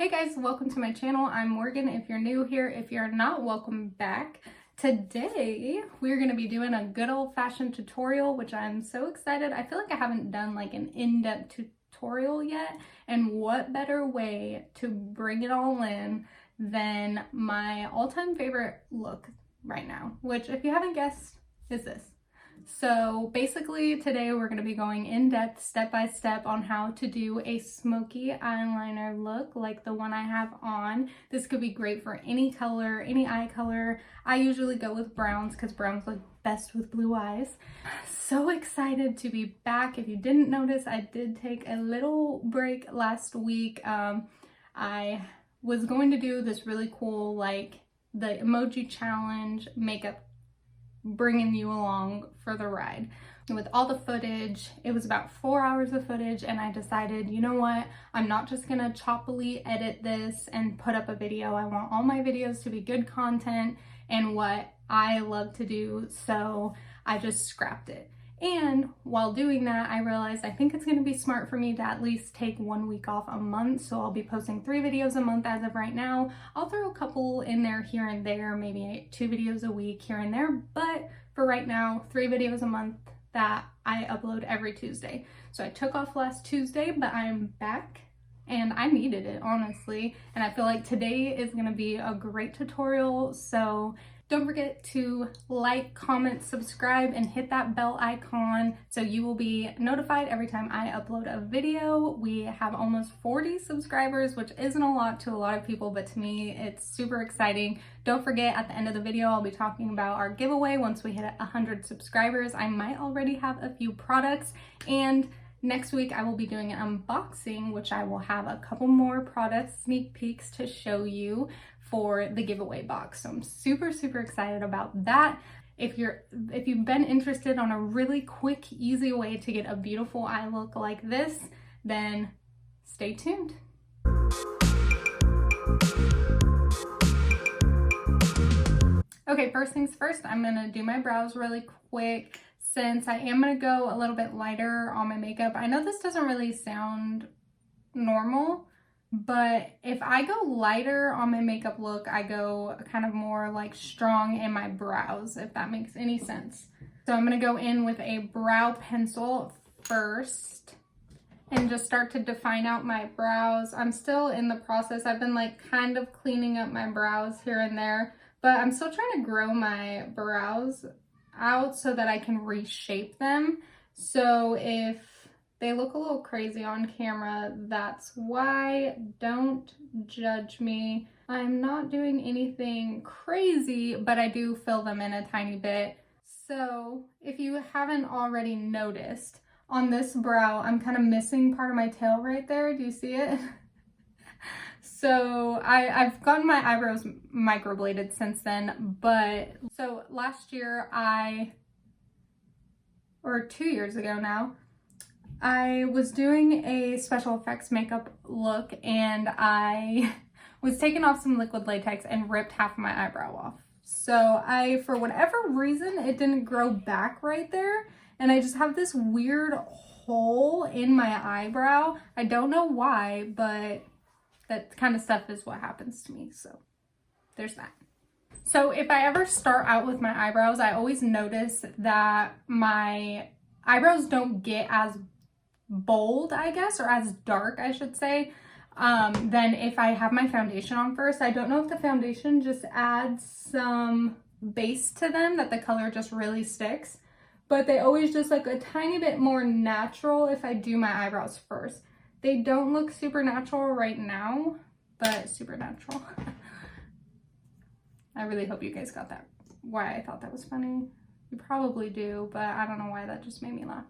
Hey guys, welcome to my channel. I'm Morgan. If you're new here, if you're not, welcome back. Today, we're going to be doing a good old-fashioned tutorial, which I'm so excited. I feel like I haven't done like an in-depth tutorial yet, and what better way to bring it all in than my all-time favorite look right now, which if you haven't guessed, is this. So basically today we're going to be going in depth, step by step on how to do a smoky eyeliner look like the one I have on. This could be great for any color, any eye color. I usually go with browns because browns look best with blue eyes. So excited to be back. If you didn't notice, I did take a little break last week. I was going to do this really cool, like the emoji challenge makeup, bringing you along for the ride with all the footage. It was about 4 hours of footage, and I decided, you know what, I'm not just gonna choppily edit this and put up a video. I want all my videos to be good content and what I love to do, so I just scrapped it. And while doing that, I realized I think it's going to be smart for me to at least take 1 week off a month. So I'll be posting 3 videos a month as of right now. I'll throw a couple in there here and there, maybe 2 videos a week here and there. But for right now, 3 videos a month that I upload every Tuesday. So I took off last Tuesday, but I'm back. And I needed it, honestly. And I feel like today is going to be a great tutorial. So don't forget to like, comment, subscribe, and hit that bell icon so you will be notified every time I upload a video. We have almost 40 subscribers, which isn't a lot to a lot of people, but to me, it's super exciting. Don't forget, at the end of the video, I'll be talking about our giveaway once we hit 100 subscribers. I might already have a few products, and next week I will be doing an unboxing, which I will have a couple more product sneak peeks to show you for the giveaway box. So I'm super excited about that. If you've been interested on a really quick, easy way to get a beautiful eye look like this, then stay tuned. Okay, first things first, I'm gonna do my brows really quick since I am gonna go a little bit lighter on my makeup. I know this doesn't really sound normal, but if I go lighter on my makeup look, I go kind of more like strong in my brows, if that makes any sense. So I'm gonna go in with a brow pencil first and just start to define out my brows. I'm still in the process. I've been like kind of cleaning up my brows here and there, but I'm still trying to grow my brows out so that I can reshape them. So if they look a little crazy on camera, that's why. Don't judge me. I'm not doing anything crazy, but I do fill them in a tiny bit. So if you haven't already noticed, on this brow, I'm kind of missing part of my tail right there. Do you see it? So I've gotten my eyebrows microbladed since then, but so last year or 2 years ago now, I was doing a special effects makeup look, and I was taking off some liquid latex and ripped half of my eyebrow off. So for whatever reason, it didn't grow back right there, and I just have this weird hole in my eyebrow. I don't know why, but that kind of stuff is what happens to me. So there's that. So if I ever start out with my eyebrows, I always notice that my eyebrows don't get as bold, I guess, or as dark, I should say, than if I have my foundation on first. I don't know if the foundation just adds some base to them, that the color just really sticks, but they always just look a tiny bit more natural if I do my eyebrows first. They don't look super natural right now, but super natural. I really hope you guys got that, why I thought that was funny. You probably do, but I don't know why that just made me laugh.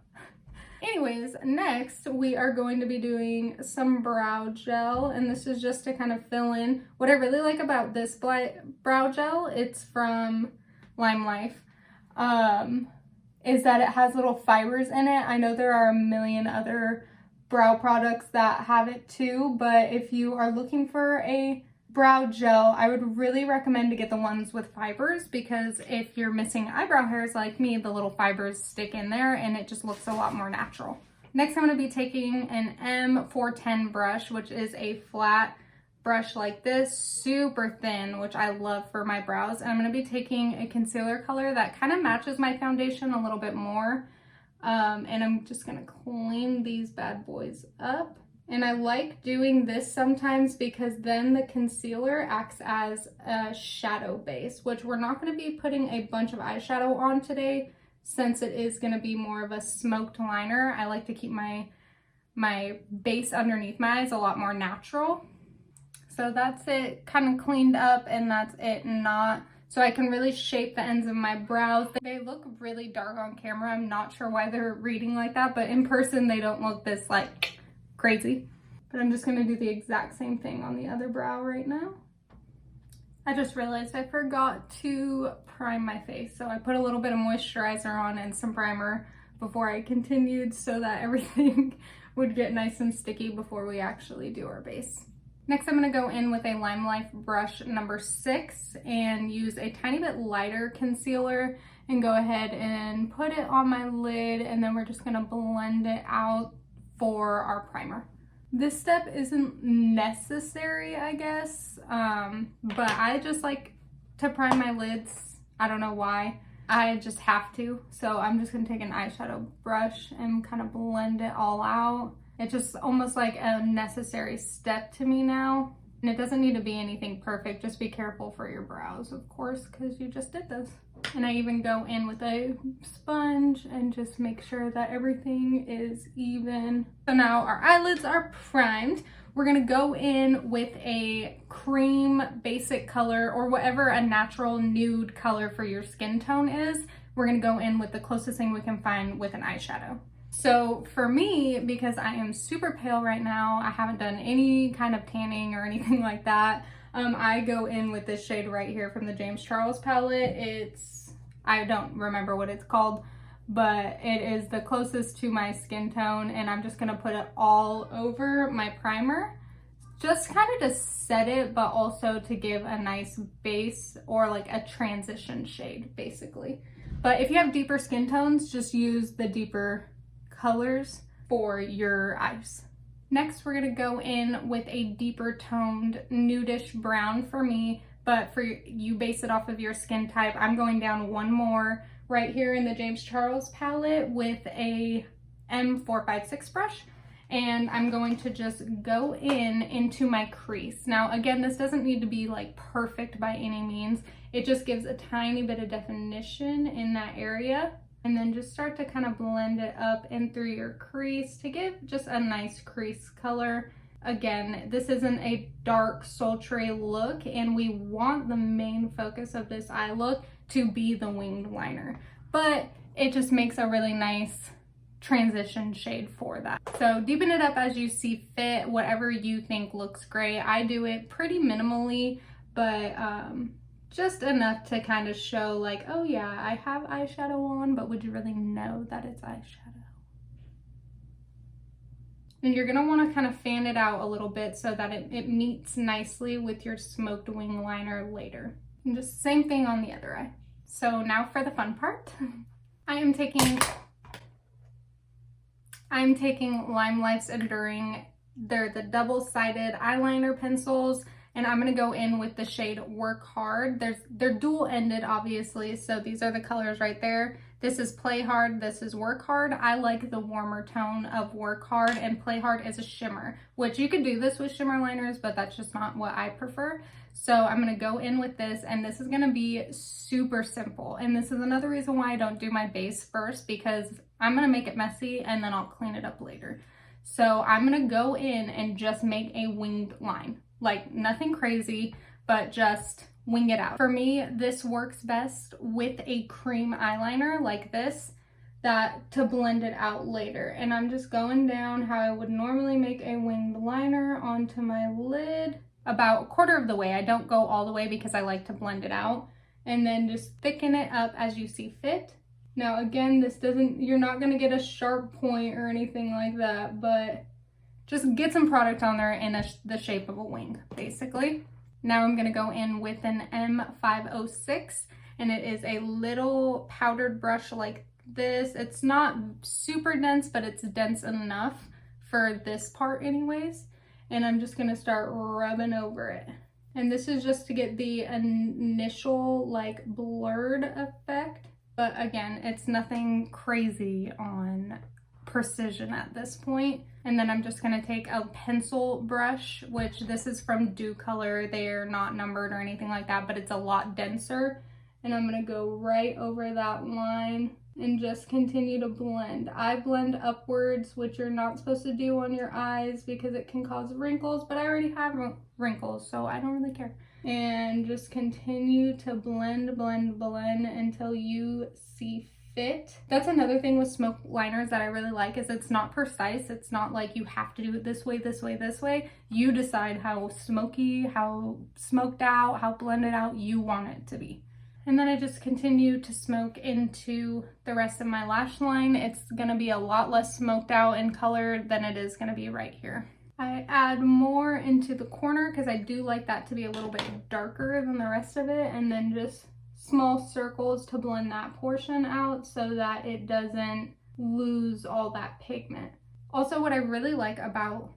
Anyways, next we are going to be doing some brow gel, and this is just to kind of fill in. What I really like about this brow gel, it's from Limelife, is that it has little fibers in it. I know there are a million other brow products that have it too, but if you are looking for a brow gel, I would really recommend to get the ones with fibers, because if you're missing eyebrow hairs like me, the little fibers stick in there and it just looks a lot more natural. Next, I'm going to be taking an M410 brush, which is a flat brush like this, super thin, which I love for my brows. And I'm going to be taking a concealer color that kind of matches my foundation a little bit more. And I'm just going to clean these bad boys up. And I like doing this sometimes because then the concealer acts as a shadow base, which we're not going to be putting a bunch of eyeshadow on today since it is going to be more of a smoked liner. I like to keep my base underneath my eyes a lot more natural. So that's it kind of cleaned up, and that's it not, so I can really shape the ends of my brows. They look really dark on camera. I'm not sure why they're reading like that, but in person they don't look this like crazy. But I'm just gonna do the exact same thing on the other brow right now. I just realized I forgot to prime my face. So I put a little bit of moisturizer on and some primer before I continued so that everything would get nice and sticky before we actually do our base. Next, I'm gonna go in with a Limelife brush number 6 and use a tiny bit lighter concealer and go ahead and put it on my lid, and then we're just gonna blend it out for our primer. This step isn't necessary, I guess, but I just like to prime my lids. I don't know why. I just have to. So I'm just gonna take an eyeshadow brush and kind of blend it all out. It's just almost like a necessary step to me now. And it doesn't need to be anything perfect. Just be careful for your brows, of course, because you just did this. And I even go in with a sponge and just make sure that everything is even. So now our eyelids are primed. We're gonna go in with a cream basic color, or whatever a natural nude color for your skin tone is. We're gonna go in with the closest thing we can find with an eyeshadow. So for me, because I am super pale right now, I haven't done any kind of tanning or anything like that. I go in with this shade right here from the James Charles palette. I don't remember what it's called, but it is the closest to my skin tone, and I'm just gonna put it all over my primer. Just kind of to set it, but also to give a nice base, or like a transition shade, basically. But if you have deeper skin tones, just use the deeper colors for your eyes. Next, we're gonna go in with a deeper toned nudish brown for me, but for you, base it off of your skin type. I'm going down one more right here in the James Charles palette with a M456 brush, and I'm going to just go into my crease. Now, again, this doesn't need to be like perfect by any means. It just gives a tiny bit of definition in that area. And then just start to kind of blend it up and through your crease to give just a nice crease color. Again, this isn't a dark, sultry look, and we want the main focus of this eye look to be the winged liner. But it just makes a really nice transition shade for that. So deepen it up as you see fit, whatever you think looks great. I do it pretty minimally, but just enough to kind of show like, oh yeah, I have eyeshadow on, but would you really know that it's eyeshadow? And you're gonna wanna kind of fan it out a little bit so that it meets nicely with your smoked wing liner later. And just same thing on the other eye. So now for the fun part. I'm taking Limelife's Enduring. They're the double-sided eyeliner pencils. And I'm gonna go in with the shade Work Hard. They're dual-ended, obviously, so these are the colors right there. This is Play Hard, this is Work Hard. I like the warmer tone of Work Hard, and Play Hard is a shimmer, which you could do this with shimmer liners, but that's just not what I prefer. So I'm gonna go in with this, and this is gonna be super simple. And this is another reason why I don't do my base first, because I'm gonna make it messy and then I'll clean it up later. So I'm gonna go in and just make a winged line. Like nothing crazy, but just wing it out. For me, this works best with a cream eyeliner like this, to blend it out later. And I'm just going down how I would normally make a winged liner onto my lid, about a quarter of the way. I don't go all the way because I like to blend it out, and then just thicken it up as you see fit. Now again, you're not gonna get a sharp point or anything like that, but just get some product on there in the shape of a wing, basically. Now I'm gonna go in with an M506, and it is a little powdered brush like this. It's not super dense, but it's dense enough for this part anyways. and I'm just gonna start rubbing over it. And this is just to get the initial like blurred effect. But again, it's nothing crazy on precision at this point. And then I'm just gonna take a pencil brush, which this is from Dew Color. They're not numbered or anything like that, but it's a lot denser. And I'm gonna go right over that line and just continue to blend. I blend upwards, which you're not supposed to do on your eyes because it can cause wrinkles, but I already have wrinkles, so I don't really care. And just continue to blend, blend, blend until you see fit. That's another thing with smoke liners that I really like, is it's not precise. It's not like you have to do it this way, this way, this way. You decide how smoky, how smoked out, how blended out you want it to be. And then I just continue to smoke into the rest of my lash line. It's gonna be a lot less smoked out in color than it is gonna be right here. I add more into the corner because I do like that to be a little bit darker than the rest of it, and then just small circles to blend that portion out so that it doesn't lose all that pigment. Also, what I really like about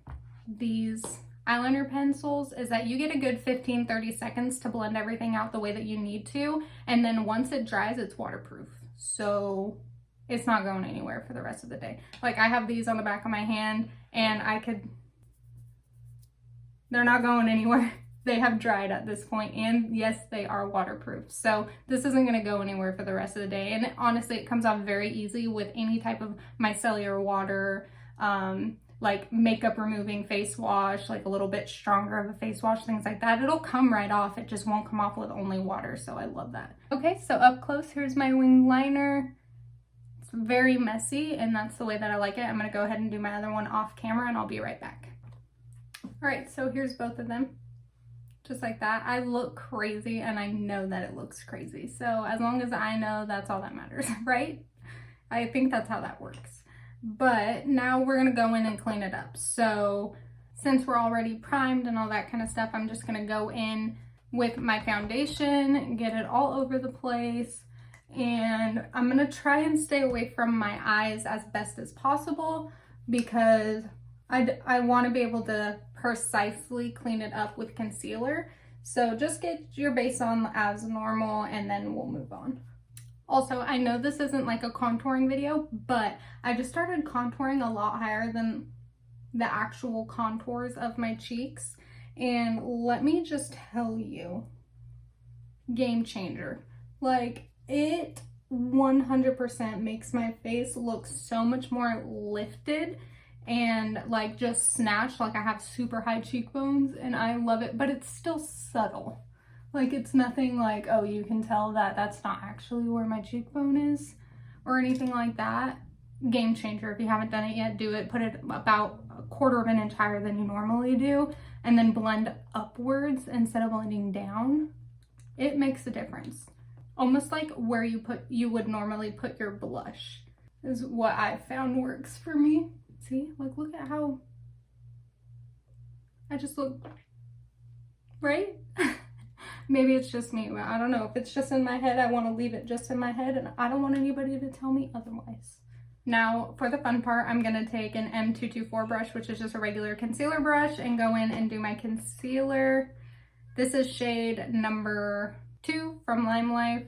these eyeliner pencils is that you get a good 15-30 seconds to blend everything out the way that you need to, and then once it dries, it's waterproof, so it's not going anywhere for the rest of the day. Like, I have these on the back of my hand and they're not going anywhere. They have dried at this point, and yes, they are waterproof, so this isn't going to go anywhere for the rest of the day. And honestly, it comes off very easy with any type of micellar water, like makeup removing face wash, like a little bit stronger of a face wash, things like that. It'll come right off. It just won't come off with only water, so I love that. Okay, so up close, here's my wing liner. It's very messy, and that's the way that I like it. I'm gonna go ahead and do my other one off camera, and I'll be right back. All right, so here's both of them. Just like that. I look crazy, and I know that it looks crazy. So as long as I know, that's all that matters, right? I think that's how that works. But now we're gonna go in and clean it up. So since we're already primed and all that kind of stuff, I'm just gonna go in with my foundation, get it all over the place, and I'm gonna try and stay away from my eyes as best as possible because I want to be able to precisely clean it up with concealer. So just get your base on as normal, and then we'll move on. Also, I know this isn't like a contouring video, but I just started contouring a lot higher than the actual contours of my cheeks. And let me just tell you, game changer. Like, it 100% makes my face look so much more lifted and like just snatched. Like, I have super high cheekbones and I love it, but it's still subtle. Like, it's nothing like, oh, you can tell that that's not actually where my cheekbone is or anything like that. Game changer. If you haven't done it yet, do it. Put it about a quarter of an inch higher than you normally do, and then blend upwards instead of blending down. It makes a difference. Almost like where you would normally put your blush is what I found works for me. See, like, look at how I just look, right? Maybe it's just me, but I don't know. If it's just in my head, I want to leave it just in my head, and I don't want anybody to tell me otherwise. Now, for the fun part, I'm going to take an M224 brush, which is just a regular concealer brush, and go in and do my concealer. This is shade number 2 from Limelife.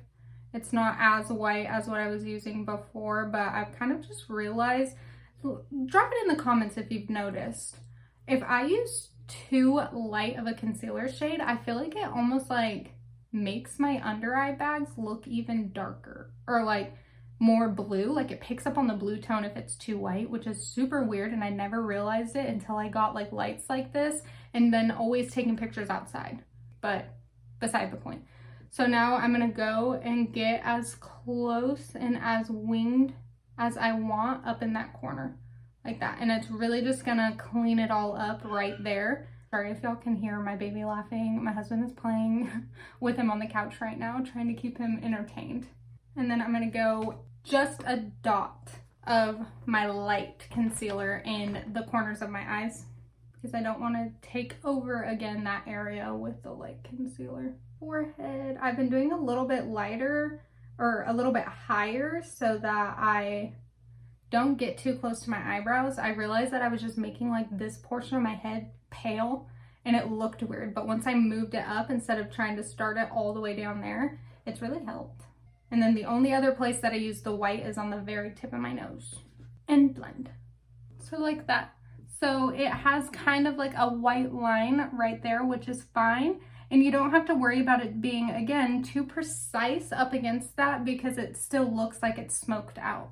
It's not as white as what I was using before, but I've kind of just realized, drop it in the comments if you've noticed. If I use too light of a concealer shade, I feel like it almost like makes my under eye bags look even darker, or like more blue. Like, it picks up on the blue tone if it's too white, which is super weird, and I never realized it until I got like lights like this, and then always taking pictures outside. But beside the point. So now I'm gonna go and get as close and as winged as I want up in that corner, like that. And it's really just gonna clean it all up right there. Sorry if y'all can hear my baby laughing. My husband is playing with him on the couch right now, trying to keep him entertained. And then I'm gonna go just a dot of my light concealer in the corners of my eyes, because I don't want to take over again that area with the light concealer. Forehead, I've been doing a little bit lighter or a little bit higher so that I don't get too close to my eyebrows. I realized that I was just making like this portion of my head pale and it looked weird. But once I moved it up, instead of trying to start it all the way down there, it's really helped. And then the only other place that I use the white is on the very tip of my nose. And blend. So like that. So it has kind of like a white line right there, which is fine. And you don't have to worry about it being, again, too precise up against that because it still looks like it's smoked out.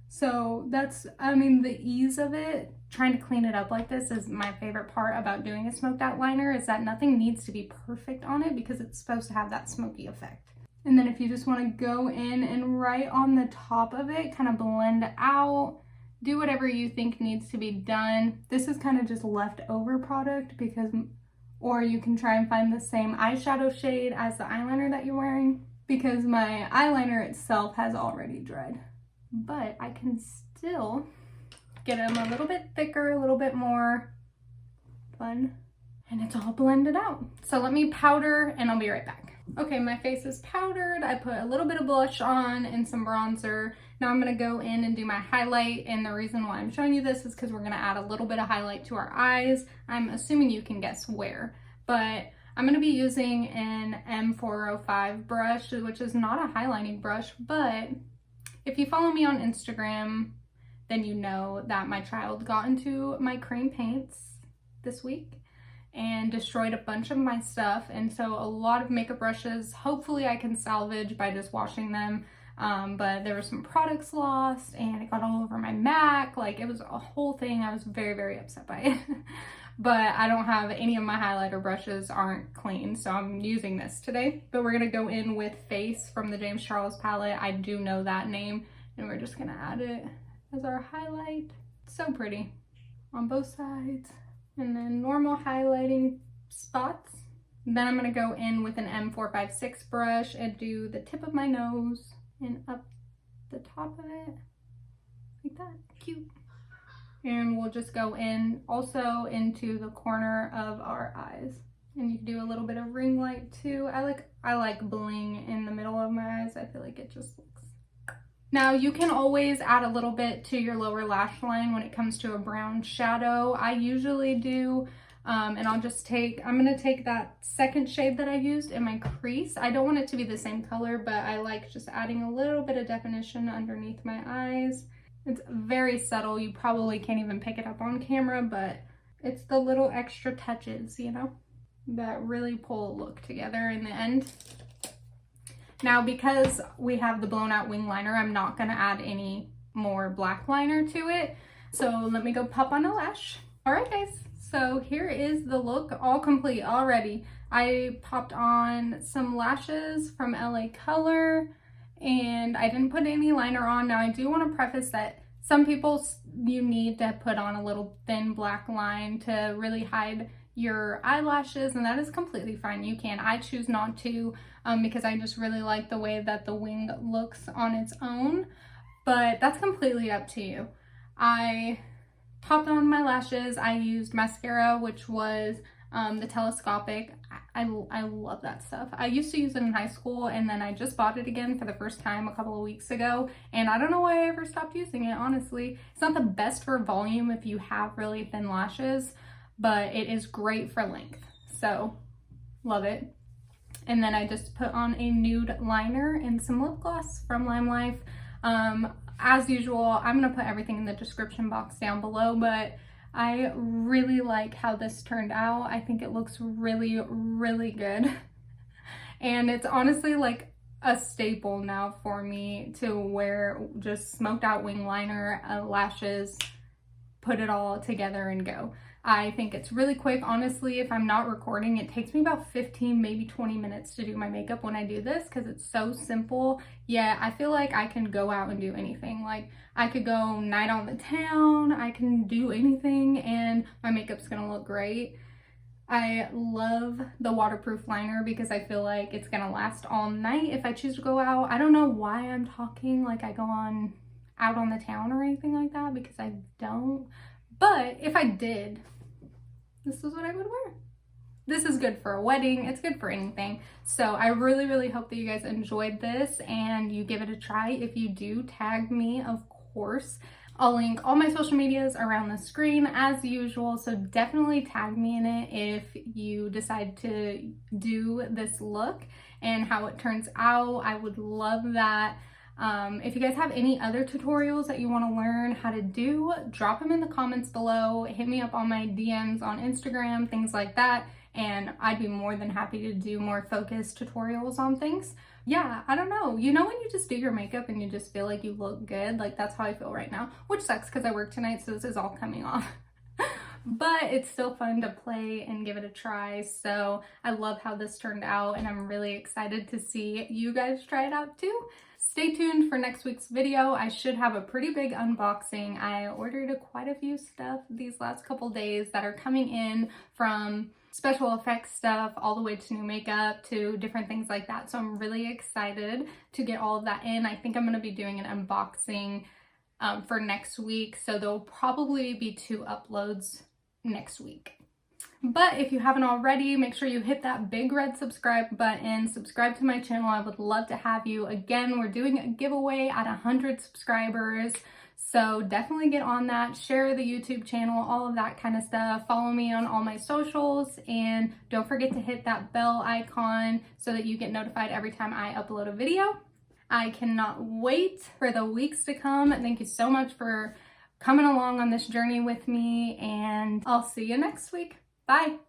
So that's, I mean, the ease of it, trying to clean it up like this is my favorite part about doing a smoked out liner, is that nothing needs to be perfect on it because it's supposed to have that smoky effect. And then if you just want to go in and right on the top of it, kind of blend out, do whatever you think needs to be done. This is kind of just leftover product because, or you can try and find the same eyeshadow shade as the eyeliner that you're wearing, because my eyeliner itself has already dried. But I can still get them a little bit thicker, a little bit more fun, and it's all blended out. So let me powder and I'll be right back. Okay, my face is powdered. I put a little bit of blush on and some bronzer. Now I'm gonna go in and do my highlight, and the reason why I'm showing you this is because we're gonna add a little bit of highlight to our eyes. I'm assuming you can guess where, but I'm gonna be using an M405 brush, which is not a highlighting brush, but if you follow me on Instagram, then you know that my child got into my cream paints this week and destroyed a bunch of my stuff. And so a lot of makeup brushes, hopefully I can salvage by just washing them. But there were some products lost and it got all over my Mac. Like, it was a whole thing. I was very, very upset by it. But I don't have any of my highlighter brushes aren't clean, so I'm using this today. But we're gonna go in with Face from the James Charles palette. I do know that name, and we're just gonna add it as our highlight. So pretty on both sides. And then normal highlighting spots. Then I'm gonna go in with an M456 brush and do the tip of my nose and up the top of it, like that, cute. And we'll just go in also into the corner of our eyes. And you can do a little bit of ring light too. I like bling in the middle of my eyes. I feel like it just looks. Now you can always add a little bit to your lower lash line when it comes to a brown shadow. I usually do, and I'm gonna take that second shade that I used in my crease. I don't want it to be the same color, but I like just adding a little bit of definition underneath my eyes. It's very subtle. You probably can't even pick it up on camera, but it's the little extra touches, you know, that really pull a look together in the end. Now, because we have the blown out wing liner, I'm not gonna add any more black liner to it. So let me go pop on a lash. All right, guys. So here is the look, all complete already. I popped on some lashes from LA Color, and I didn't put any liner on. Now I do want to preface that some people, you need to put on a little thin black line to really hide your eyelashes, and that is completely fine. You can. I choose not to because I just really like the way that the wing looks on its own, but that's completely up to you. I popped on my lashes. I used mascara, which was the Telescopic. I love that stuff. I used to use it in high school, and then I just bought it again for the first time a couple of weeks ago, and I don't know why I ever stopped using it, honestly. It's not the best for volume if you have really thin lashes, but it is great for length, so love it. And then I just put on a nude liner and some lip gloss from Limelife. As usual, I'm gonna put everything in the description box down below, but I really like how this turned out. I think it looks really, really good. And it's honestly like a staple now for me to wear just smoked out wing liner, lashes, put it all together and go. I think it's really quick. Honestly, if I'm not recording, it takes me about 15, maybe 20 minutes to do my makeup when I do this because it's so simple. Yeah, I feel like I can go out and do anything. Like, I could go night on the town, I can do anything, and my makeup's gonna look great. I love the waterproof liner because I feel like it's gonna last all night if I choose to go out. I don't know why I'm talking like I go out on the town or anything like that, because I don't. But if I did, this is what I would wear. This is good for a wedding. It's good for anything. So I really, really hope that you guys enjoyed this and you give it a try. If you do, tag me, of course. I'll link all my social medias around the screen as usual, so definitely tag me in it if you decide to do this look and how it turns out. I would love that. If you guys have any other tutorials that you want to learn how to do, drop them in the comments below. Hit me up on my DMs on Instagram, things like that, and I'd be more than happy to do more focused tutorials on things. Yeah, I don't know. You know when you just do your makeup and you just feel like you look good? Like, that's how I feel right now, which sucks because I work tonight, so this is all coming off. But it's still fun to play and give it a try. So I love how this turned out, and I'm really excited to see you guys try it out too. Stay tuned for next week's video. I should have a pretty big unboxing. I ordered quite a few stuff these last couple days that are coming in, from special effects stuff all the way to new makeup to different things like that. So I'm really excited to get all of that in. I think I'm going to be doing an unboxing for next week. So there'll probably be 2 uploads next week. But if you haven't already, make sure you hit that big red subscribe button, subscribe to my channel. I would love to have you. Again, we're doing a giveaway at 100 subscribers, so definitely get on that. Share the YouTube channel, all of that kind of stuff. Follow me on all my socials, and don't forget to hit that bell icon so that you get notified every time I upload a video. I cannot wait for the weeks to come. Thank you so much for coming along on this journey with me, and I'll see you next week. Bye.